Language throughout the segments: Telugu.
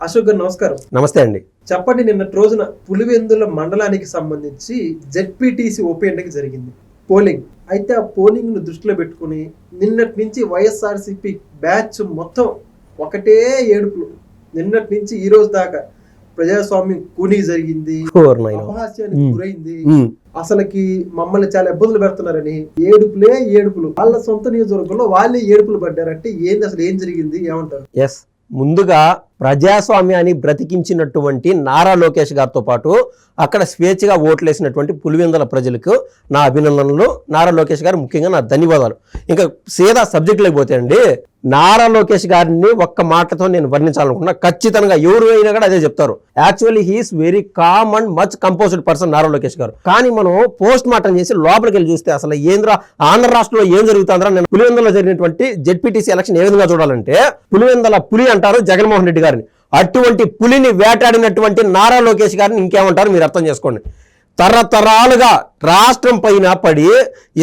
అశోక్ గారు నమస్కారం. నమస్తే అండి. చెప్పండి, నిన్నటి రోజున పులివెందుల మండలానికి సంబంధించి జెడ్పీటీసీ ఉప ఎన్నిక జరిగింది, పోలింగ్. అయితే ఆ పోలింగ్ ను దృష్టిలో పెట్టుకుని నిన్నటి నుంచి వైఎస్ఆర్సీపీ బ్యాచ్ మొత్తం ఒకటే ఏడుపులు. నిన్నటి నుంచి ఈ రోజు దాకా ప్రజాస్వామ్యం కూనీ జరిగింది, అపహాస్యానికి గురైంది, అసలుకి మమ్మల్ని చాలా ఇబ్బందులు పెడుతున్నారని ఏడుపులే ఏడుపులు. వాళ్ళ సొంత నియోజకవర్గంలో వాళ్ళే ఏడుపులు పడ్డారంటే ఏంది, అసలు ఏం జరిగింది, ఏమంటారు? ఎస్, ముందుగా ప్రజాస్వామ్యాన్ని బ్రతికించినటువంటి నారా లోకేష్ గారితో పాటు అక్కడ స్వేచ్ఛగా ఓట్లేసినటువంటి పులివెందుల ప్రజలకు నా అభినందనలు. నారా లోకేష్ గారు ముఖ్యంగా నా ధన్యవాదాలు. ఇంకా సీదా సబ్జెక్టులోకి పోతే అండి, నారా లోకేష్ గారిని ఒక్క మాటతో నేను వర్ణించాలనుకున్నా. ఖచ్చితంగా ఎవరు అయినా కూడా అదే చెప్తారు. Actually he's very calm and much composed person Nara Lokesh గారు. కానీ మనం పోస్ట్ మార్టం చేసి లోపలికి వెళ్ళి చూస్తే అసలు ఏంద్రా ఆంధ్ర రాష్ట్రంలో ఏం జరుగుతుందా, నేను పులివెందులో జరిగినటువంటి జెడ్పీటీసీ ఎలక్షన్ ఏ విధంగా చూడాలంటే, పులివెందుల పులి అంటారు జగన్మోహన్ రెడ్డి గారిని. అటువంటి పులిని వేటాడినటువంటి నారా లోకేష్ గారిని ఇంకేమంటారు మీరు అర్థం చేసుకోండి. తరతరాలుగా రాష్ట్రం పైన పడి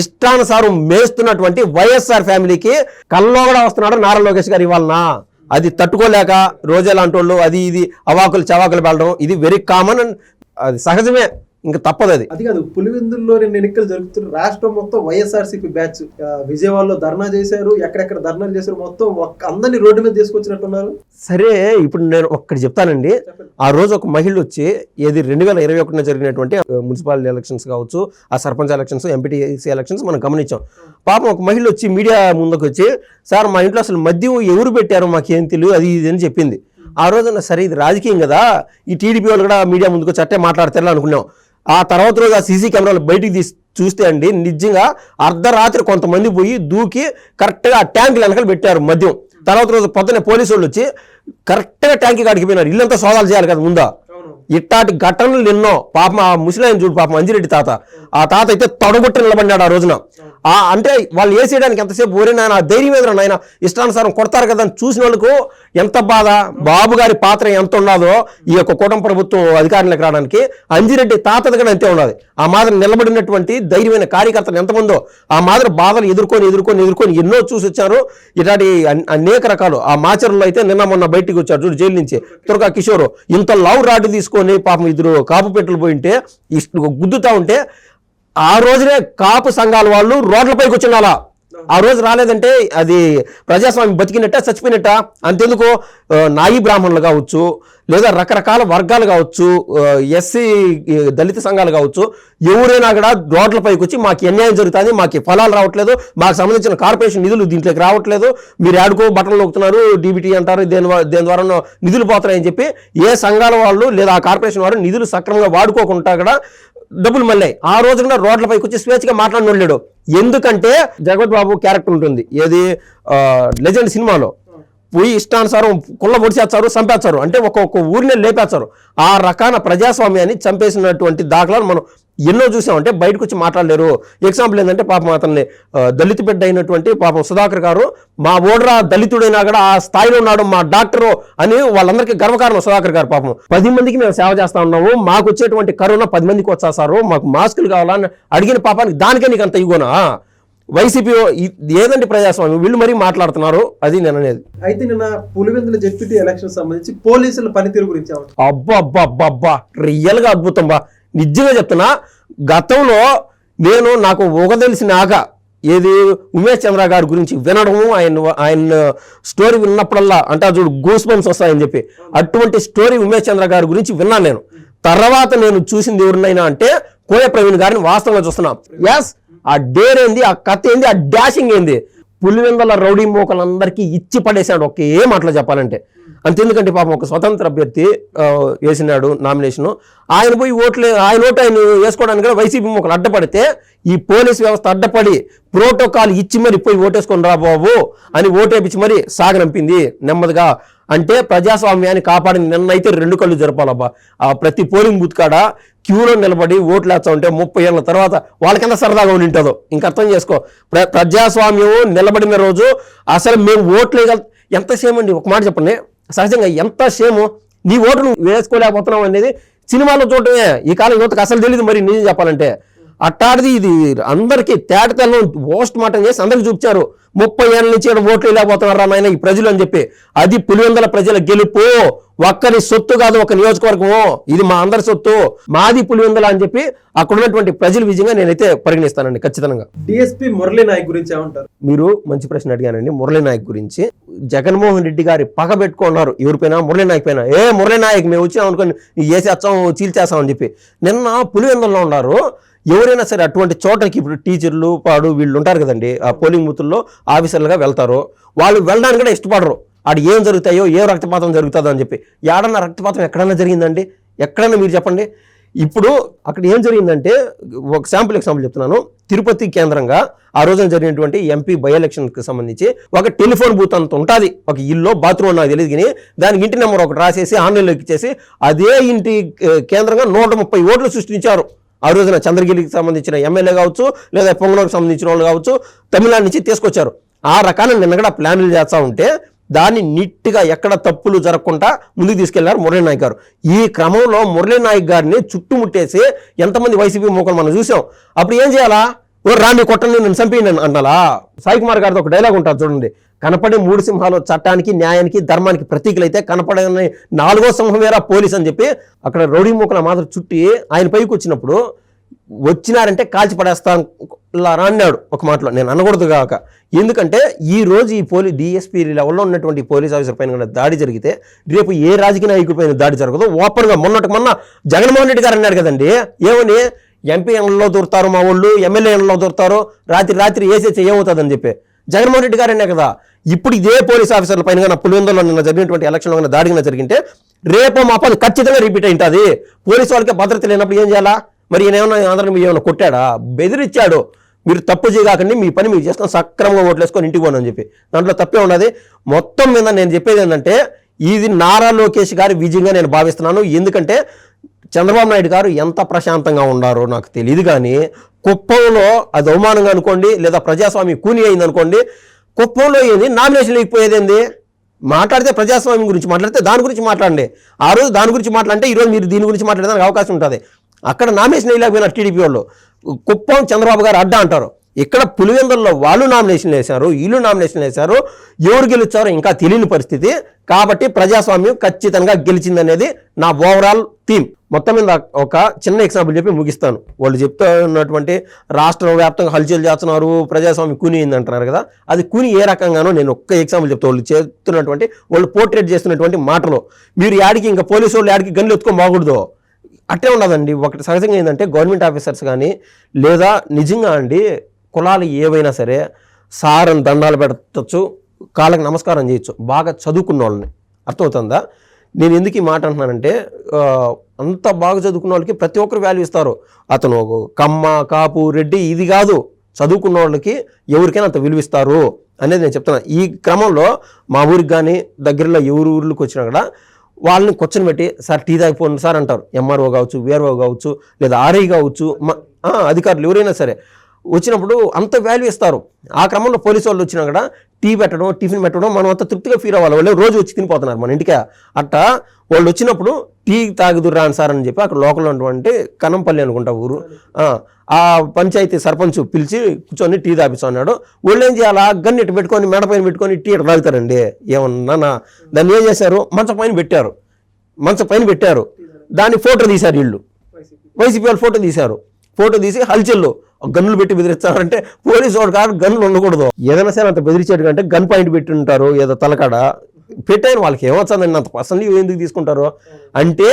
ఇష్టానుసారం మేస్తున్నటువంటి వైఎస్ఆర్ ఫ్యామిలీకి కల్లో కూడా వస్తున్నాడు నారా లోకేష్ గారు ఇవాళ. అది తట్టుకోలేక రోజేలాంటి వాళ్ళు అది ఇది అవాకులు చవాకులు వెళ్ళడం ఇది వెరీ కామన్ అండ్ అది సహజమే, ఇంకా తప్పదు. అది కాదు, పులివెందుల్లో 2 ఎన్నికలు జరుగుతున్న రాష్ట్రం మొత్తం వైఎస్ఆర్సీపీ బ్యాచ్ విజయవాడలో ధర్నా చేశారు, ఎక్కడెక్కడ ధర్నాలు చేశారు, మొత్తం అందరినీ రోడ్డు మీద తీసుకొచ్చినట్టున్నారు. సరే, ఇప్పుడు నేను ఒక్కటి చెప్తానండి. ఆ రోజు ఒక మహిళ వచ్చి ఏది 2021 జరిగినటువంటి మున్సిపాలిటీ ఎలక్షన్స్ కావచ్చు, ఆ సర్పంచ్ ఎలక్షన్స్, ఎంపీటీసీ ఎలక్షన్స్ మనం గమనించాం. పాపం ఒక మహిళ వచ్చి మీడియా ముందుకు వచ్చి, సార్ మా ఇంట్లో అసలు మద్యం ఎవరు పెట్టారో మాకేం తెలియదు అది ఇది అని చెప్పింది. ఆ రోజున సరే ఇది రాజకీయం కదా, ఈ టీడీపీ వాళ్ళు కూడా మీడియా ముందుకు వచ్చి అట్టే మాట్లాడతారు అనుకున్నాం. ఆ తర్వాత రోజు ఆ సీసీ కెమెరాలు బయటికి తీసి చూస్తే అండి, నిజంగా అర్ధరాత్రి కొంతమంది పోయి దూకి కరెక్ట్గా ఆ ట్యాంక్ వెనకాల పెట్టారు మద్యం. తర్వాత రోజు పొద్దున్నే పోలీసు వాళ్ళు వచ్చి కరెక్ట్గా ట్యాంక్ కాడికి పోయినారు. ఇల్లంతా సోదాలు చేయాలి కదా ముందా. ఇట్లాంటి ఘటనలు ఎన్నో. పాపం ఆ ముసలాయన చూడు, పాపం అంజిరెడ్డి తాత, ఆ తాత అయితే తొడగొట్టి నిలబడ్డాడు ఆ రోజున. అంటే వాళ్ళు వేసేయడానికి ఎంతసేపు ఓరే నాయన ధైర్యం ఎదురు నాయన ఇష్టానుసారం కొడతారు కదా అని చూసిన వాళ్ళకు ఎంత బాధ. బాబు గారి పాత్ర ఎంత ఉన్నదో ఈ యొక్క కూటమి ప్రభుత్వం అధికారంలోకి రావడానికి, అంజిరెడ్డి తాతది కూడా అంతే ఉన్నది. ఆ మాదిరి నిలబడినటువంటి ధైర్యమైన కార్యకర్తలు ఎంతమందో ఆ మాదిరి బాధలు ఎదుర్కొని ఎన్నో చూసి వచ్చారు. ఇలాంటి అనేక రకాలు. ఆ మాచర్లో అయితే నిన్న మొన్న బయటికి వచ్చారు చూడు జైలు నుంచి తురకా కిషోర్, ఇంత లవ్ రాడ్డు తీసుకొని పాపం ఇద్దరు కాపు పెట్టులు పోయింటే గుద్దుతా ఉంటే ఆ రోజునే కాపు సంఘాల వాళ్ళు రోడ్లపైకి వచ్చిన ఆ రోజు రాలేదంటే అది ప్రజాస్వామ్యం బతికినట్ట చచ్చిపోయినట్ట. అంతెందుకు నాయి బ్రాహ్మణులు కావచ్చు, లేదా రకరకాల వర్గాలు కావచ్చు, ఎస్సీ దళిత సంఘాలు కావచ్చు, ఎవరైనా కూడా రోడ్లపైకి వచ్చి మాకు అన్యాయం జరుగుతుంది, మాకు ఫలాలు రావట్లేదు, మాకు సంబంధించిన కార్పొరేషన్ నిధులు దీంట్లోకి రావట్లేదు, మీరు ఆడుకో బట్టలు నొక్కుతున్నారు, డీబీటీ అంటారు, దేని ద్వారా నిధులు పోతున్నాయని చెప్పి ఏ సంఘాల వాళ్ళు లేదా ఆ కార్పొరేషన్ వారు నిధులు సక్రమంగా వాడుకోకుండా కూడా డబ్బులు మళ్ళీ ఆ రోజు కూడా రోడ్లపైకి వచ్చి స్వేచ్ఛగా మాట్లాడినోళ్ళాడు. ఎందుకంటే జగత్ బాబు క్యారెక్టర్ ఉంటుంది ఏది లెజెండ్ సినిమాలో, పోయి ఇష్టానుసారం కుళ్ళ పొడిచేస్తారు, చంపేస్తారు, అంటే ఒక్కొక్క ఊరినే లేపేస్తారు. ఆ రకాన ప్రజాస్వామ్యాన్ని చంపేసినటువంటి దాఖలాలు మనం ఎన్నో చూసామంటే బయటకు వచ్చి మాట్లాడలేరు. ఎగ్జాంపుల్ ఏంటంటే పాపం అతన్ని దళిత బిడ్డ అయినటువంటి పాపం సుధాకర్ గారు, మా ఓడరా దళితుడైనా కూడా ఆ స్థాయిలో ఉన్నాడు మా డాక్టరు అని వాళ్ళందరికీ గర్వకారణం సుధాకర్ గారు. పాపం 10 మందికి మేము సేవ చేస్తా ఉన్నాము, మాకు వచ్చేటువంటి కరోనా 10 మందికి వచ్చేసారు, మాకు మాస్కులు కావాలని అడిగిన పాపానికి దానికే నీకు అంత ఇవ్వనా? వైసీపీ ఏదండి ప్రజాస్వామ్యం? వీళ్ళు మరీ మాట్లాడుతున్నారు. అది నేను అనేది. అయితే నిన్న పులివెందుల జెడ్పీటీ ఎలక్షన్ సంబంధించి పోలీసుల పనితీరు గురించి అబ్బా రియల్ గా అద్భుతం బా. నిజంగా చెప్తున్నా, గతంలో నాకు ఒక తెలిసినాక ఏది ఉమేష్ చంద్ర గారి గురించి వినడము, ఆయన స్టోరీ విన్నప్పుడల్లా అంటే చూడు గూస్ బంప్స్ వస్తాయని చెప్పి అటువంటి స్టోరీ ఉమేష్ చంద్ర గారి గురించి విన్నాను నేను. తర్వాత నేను చూసింది ఎవరినైనా అంటే కోయ ప్రవీణ్ గారిని వాస్తవంగా చూస్తున్నాం. ఎస్, ఆ డేర్ ఏంది, ఆ కథ ఏంది, ఆ డాషింగ్ ఏంది, పులివెందుల రౌడీ మోకలందరికీ ఇచ్చి పడేశాడు ఒకే మాటలో చెప్పాలంటే. అంతెందుకంటే పాపం ఒక స్వతంత్ర అభ్యర్థి వేసినాడు నామినేషను, ఆయన పోయి ఆయన ఓటు ఆయన వేసుకోవడానికి కూడా వైసీపీ మోకలు అడ్డపడితే ఈ పోలీస్ వ్యవస్థ అడ్డపడి ప్రోటోకాల్ ఇచ్చి మరి పోయి ఓటేసుకొని రా బాబు అని ఓటేపించి మరి సాగనంపింది నెమ్మదిగా. అంటే ప్రజాస్వామ్యాన్ని కాపాడిన నిన్నైతే 2 కళ్ళు జరపాలబ్బా. ఆ ప్రతి పోలింగ్ బూత్ కాడ క్యూలో నిలబడి ఓట్లు వేస్తా ఉంటే 30 ఏళ్ళ తర్వాత వాళ్ళకెంత సరదాగా ఉండింటుందో ఇంక అర్థం చేసుకో. ప్రజాస్వామ్యం నిలబడిన రోజు అసలు మేము ఓట్లు వేయగల ఎంత సేమ్ అండి. ఒక మాట చెప్పండి, సహజంగా ఎంత సేము, నీ ఓటు నువ్వు వేసుకోలేకపోతున్నావు అనేది సినిమాలో చూడటమే ఈ కాలం యువతకు అసలు తెలియదు. మరి నిజం చెప్పాలంటే అట్టాడిది ఇది అందరికీ తేటతెల్లం పోస్ట్ మార్టం చేసి అందరికి చూపించారు. 30 ఏళ్ళ నుంచి ఇక్కడ ఓట్లు లేకపోతున్నారా నాయన ఈ ప్రజలు అని చెప్పి. అది పులివెందుల ప్రజల గెలుపు. ఒక్కరి సొత్తు కాదు, ఒక నియోజకవర్గము, ఇది మా అందరి సొత్తు, మాది పులివెందుల అని చెప్పి అక్కడ ఉన్నటువంటి ప్రజల విజయంగా నేనైతే పరిగణిస్తానండి ఖచ్చితంగా. డిఎస్పీ మురళీ నాయక్ గురించి ఏమంటారు? మీరు మంచి ప్రశ్న అడిగానండి. మురళీ నాయక్ గురించి జగన్మోహన్ రెడ్డి గారి పగ పెట్టుకున్నారు ఎవరిపైనా, మురళీ నాయక్ పైన. మురళీ నాయక్ మేము వచ్చాం అనుకోని వేసేస్తాం, చీల్చేస్తాం అని చెప్పి. నిన్న పులివెందుల్లో ఉన్నారు. ఎవరైనా సరే అటువంటి చోటకి ఇప్పుడు టీచర్లు వీళ్ళు ఉంటారు కదండి, ఆ పోలింగ్ బూతుల్లో ఆఫీసర్లుగా వెళ్తారు. వాళ్ళు వెళ్ళడానికి కూడా ఇష్టపడరు. అక్కడ ఏం జరుగుతాయో, ఏ రక్తపాతం జరుగుతుందో అని చెప్పి. ఏడన్నా రక్తపాతం ఎక్కడన్నా జరిగిందండి? ఎక్కడన్నా మీరు చెప్పండి. ఇప్పుడు అక్కడ ఏం జరిగిందంటే, ఒక ఎగ్జాంపుల్ చెప్తున్నాను. తిరుపతి కేంద్రంగా ఆ రోజున జరిగినటువంటి ఎంపీ బై ఎలక్షన్కి సంబంధించి ఒక టెలిఫోన్ బూత్ అంత ఉంటుంది. ఒక ఇల్లు బాత్రూమ్ నాకు తెలియదు కానీ దానికి ఇంటి నెంబర్ ఒకటి రాసేసి ఆన్లైన్లో ఎక్కిచ్చేసి అదే ఇంటి కేంద్రంగా 130 ఓట్లు సృష్టించారు. ఆ రోజున చంద్రగిరికి సంబంధించిన ఎమ్మెల్యే కావచ్చు, లేదా పొంగనూరుకు సంబంధించిన వాళ్ళు కావచ్చు, తమిళనాడు నుంచి తీసుకొచ్చారు. ఆ రకాన్ని నిన్న కూడా ప్లాన్లు చేస్తూ ఉంటే దాన్ని నీట్గా ఎక్కడ తప్పులు జరగకుండా ముందుకు తీసుకెళ్లారు మురళీ నాయక్ గారు. ఈ క్రమంలో మురళీ నాయక్ గారిని చుట్టుముట్టేసి ఎంతమంది వైసీపీ మూకలు మనం చూసాం. అప్పుడు ఏం చేయాలా? రాని కొట్టండి, నేను చంపేయండి అన్నాలా? సాయి కుమార్ గారితో ఒక డైలాగ్ ఉంటుంది చూడండి, కనపడే 3 సింహాలు చట్టానికి, న్యాయానికి, ధర్మానికి ప్రతీకలైతే కనపడని 4వ సింహం వేరా పోలీస్ అని చెప్పి అక్కడ రౌడీ మూకల మాత్రం చుట్టి ఆయన పైకి వచ్చినప్పుడు వచ్చినారంటే కాల్చి పడేస్తాను అన్నాడు ఒక మాటలో. నేను అనకూడదు కాక, ఎందుకంటే ఈ రోజు ఈ డిఎస్పీ లెవెల్లో ఉన్నటువంటి పోలీస్ ఆఫీసర్ పైన దాడి జరిగితే రేపు ఏ రాజకీయ నాయకుడి పైన దాడి జరగదు. ఓపెన్గా మొన్న జగన్మోహన్ రెడ్డి గారు అన్నాడు కదండి, ఏమని ఎంపీ ఎండ్లో దూరుతారు మా వాళ్ళు, ఎమ్మెల్యే ఎండ్లో దూరుతారు, రాత్రి వేసేసి ఏమవుతుందని చెప్పి జగన్మోహన్ రెడ్డి గారు అనే కదా. ఇప్పుడు ఇదే పోలీస్ ఆఫీసర్ల పైన పులివెందులో నిన్న జరిగినటువంటి ఎలక్షన్లో దాడిగా జరిగింటే రేపు మా పని ఖచ్చితంగా రిపీట్ అయింటుంది. పోలీసు వాళ్ళకి భద్రత లేనప్పుడు ఏం చేయాలా? మరి ఈయన అందరిని ఏమైనా కొట్టాడా? బెదిరించాడు. మీరు తప్పు చేయకండి, మీ పని మీరు చేసుకొని సక్రమంగా ఓట్లేసుకొని ఇంటికి పోను అని చెప్పి. దాంట్లో తప్పే ఉన్నది. మొత్తం మీద నేను చెప్పేది ఏంటంటే, ఇది నారా లోకేష్ గారి విజయంగా నేను భావిస్తున్నాను. ఎందుకంటే చంద్రబాబు నాయుడు గారు ఎంత ప్రశాంతంగా ఉన్నారో నాకు తెలియదు కానీ కుప్పంలో అది అవమానంగా అనుకోండి, లేదా ప్రజాస్వామ్యం కూని అయింది అనుకోండి, కుప్పంలో ఏంది నామినేషన్ లేకపోయేదేంది? మాట్లాడితే ప్రజాస్వామ్యం గురించి మాట్లాడితే దాని గురించి మాట్లాడండి. ఆ రోజు దాని గురించి మాట్లాడితే ఈరోజు మీరు దీని గురించి మాట్లాడడానికి అవకాశం ఉంటుంది. అక్కడ నామినేషన్ వేయలేకపోయినారు టీడీపీ వాళ్ళు. కుప్పం చంద్రబాబు గారు అడ్డా అంటారు. ఇక్కడ పులివెందుల్లో వాళ్ళు నామినేషన్లు వేశారు, వీళ్ళు నామినేషన్లు వేశారు. ఎవరు గెలిచారో ఇంకా తెలియని పరిస్థితి. కాబట్టి ప్రజాస్వామ్యం ఖచ్చితంగా గెలిచిందనేది నా ఓవరాల్ థీమ్. మొత్తం మీద ఒక చిన్న ఎగ్జాంపుల్ చెప్పి ముగిస్తాను. వాళ్ళు చెప్తున్నటువంటి రాష్ట్ర వ్యాప్తంగా హల్చల్ చేస్తున్నారు, ప్రజాస్వామ్యం కూని అయింది అంటున్నారు కదా, అది కూని ఏ రకంగానో నేను ఒక్క ఎగ్జాంపుల్ చెప్తాను. వాళ్ళు చేస్తున్నటువంటి, వాళ్ళు పోర్ట్రేట్ చేస్తున్నటువంటి మాటలు. మీరు యాడికి ఇంకా పోలీసు వాళ్ళు యాడికి గన్లు ఎత్తుకోమాకూడదు, అట్టే ఉండదండి. ఒకటి సహజంగా ఏంటంటే గవర్నమెంట్ ఆఫీసర్స్ కానీ లేదా నిజంగా అండి కులాలు ఏవైనా సరే సారని దండాలు పెట్టచ్చు, కాళ్ళకి నమస్కారం చేయొచ్చు, బాగా చదువుకున్న వాళ్ళని. అర్థమవుతుందా? నేను ఎందుకు ఈ మాట అంటున్నానంటే, అంత బాగా చదువుకున్న వాళ్ళకి ప్రతి ఒక్కరు వాల్యూ ఇస్తారు. అతను కమ్మ, కాపు, రెడ్డి ఇది కాదు, చదువుకున్న వాళ్ళకి ఎవరికైనా అంత విలువిస్తారు అనేది నేను చెప్తున్నాను. ఈ క్రమంలో మా ఊరికి కానీ దగ్గరలో ఎవరు ఊర్లకు వచ్చినా కూడా వాళ్ళని కూర్చొని పెట్టి సార్ టీ తాగిపోండి సార్ అంటారు. ఎంఆర్ఓ కావచ్చు, విఆర్ఓ కావచ్చు, లేదా ఆర్ఐ కావచ్చు, అధికారులు ఎవరైనా సరే వచ్చినప్పుడు అంత వాల్యూ ఇస్తారు. ఆ క్రమంలో పోలీసు వాళ్ళు వచ్చినా కూడా టీ పెట్టడం, టిఫిన్ పెట్టడం, మనం అంత తృప్తిగా ఫీల్ అవ్వాలి. వాళ్ళు రోజు వచ్చి తినిపోతున్నారు మన ఇంటికి. అట్టా వాళ్ళు వచ్చినప్పుడు టీ తాగుదురు రాని సార్ అని చెప్పి అక్కడ లోకల్ ఉన్నటువంటి కనంపల్లి అనుకుంటా ఊరు, ఆ పంచాయతీ సర్పంచ్ పిలిచి కూర్చొని టీ తాపిస్తా అన్నాడు. వాళ్ళు ఏం చేయాలా? గన్ను ఇటు పెట్టుకొని మెడ పైన పెట్టుకొని టీ ఇటు తాగుతారండి. ఏమన్నా దాన్ని ఏం చేశారు? మంచం పైన పెట్టారు. దాన్ని ఫోటో తీశారు వీళ్ళు, వైసీపీ వాళ్ళు ఫోటో తీసి హల్చల్లో గన్నులు పెట్టి బెదిరిస్తారంటే పోలీసు వాడు కాదు, గన్నులు ఉండకూడదు. ఏదైనా సరే అంత బెదిరించాడు అంటే గన్ పాయింట్ పెట్టి ఉంటారు, ఏదో తలకాడ పెట్టాను. వాళ్ళకి ఏమొచ్చిందండి అంత పర్సనల్ ఎందుకు తీసుకుంటారు అంటే,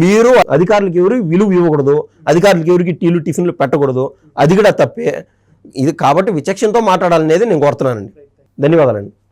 మీరు అధికారులకు ఎవరు విలువ ఇవ్వకూడదు, అధికారులకు ఎవరికి టీలు టిఫిన్లు పెట్టకూడదు, అది కూడా తప్పే. ఇది కాబట్టి విచక్షణతో మాట్లాడాలనేది నేను కోరుతున్నానండి. ధన్యవాదాలండి.